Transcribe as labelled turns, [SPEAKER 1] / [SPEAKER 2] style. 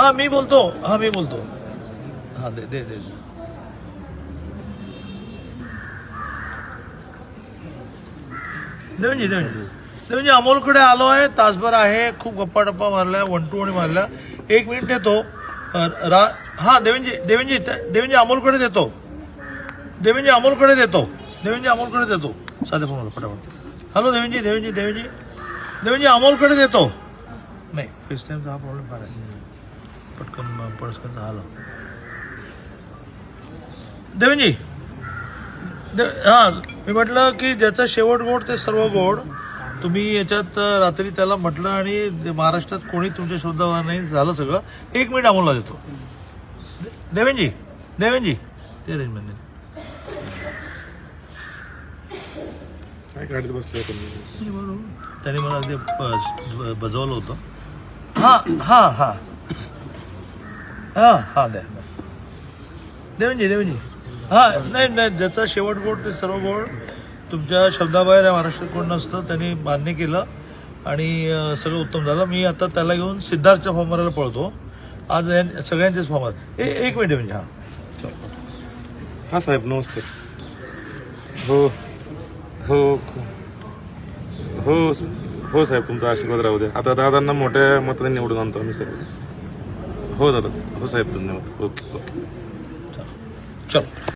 [SPEAKER 1] हा मी बोलतो हा दे दे दे देवेंजी अमोलकडे आलोय, तासभर आहे, खूप गप्पा टप्पा मारल्या, 1 2 आणि मारल्या. 1 मिनिट देतो. हा देवेंजी अमोलकडे देतो. देवेंजी अमोलकडे देतो. साधे फोन पटापट. हॅलो देवेंजी अमोलकडे देतो. नाही फेस टाइमचा हा प्रॉब्लेम फार आहे. पटकन हॅलो देवेंजी. हा मी म्हटलं की ज्याचा शेवट गोड ते सर्व गोड. तुम्ही याच्यात रात्री त्याला म्हटलं आणि महाराष्ट्रात कोणी तुमच्या शब्दावर नाही झालं सगळं. 1 मिनिट अमोलला देतो. देवेंजी ते अरेंजमेंट
[SPEAKER 2] काय गाडीत बसलोय
[SPEAKER 1] बरोबर त्याने मला अगदी बजवलं होतं. हा द्या देवेंजी. हा नाही ज्याचा शेवट गोड ते सर्व गोड. तुमच्या शब्दाबाहेर या महाराष्ट्रात कोण नसतं. त्यांनी मान्य केलं आणि सगळं उत्तम झालं. मी आता त्याला घेऊन सिद्धार्थच्या फॉर्म भरायला पळतो. आज सगळ्यांचेच फॉर्म आहेत. 1 मिनिट म्हणजे
[SPEAKER 2] हा साहेब नमस्ते. हो हो हो हो साहेब तुमचा आशीर्वाद राहू द्या. आता दादांना मोठ्या मताने निवडून आणतो आम्ही सर्व. हो दादा हो साहेब धन्यवाद. ओके
[SPEAKER 1] चलो.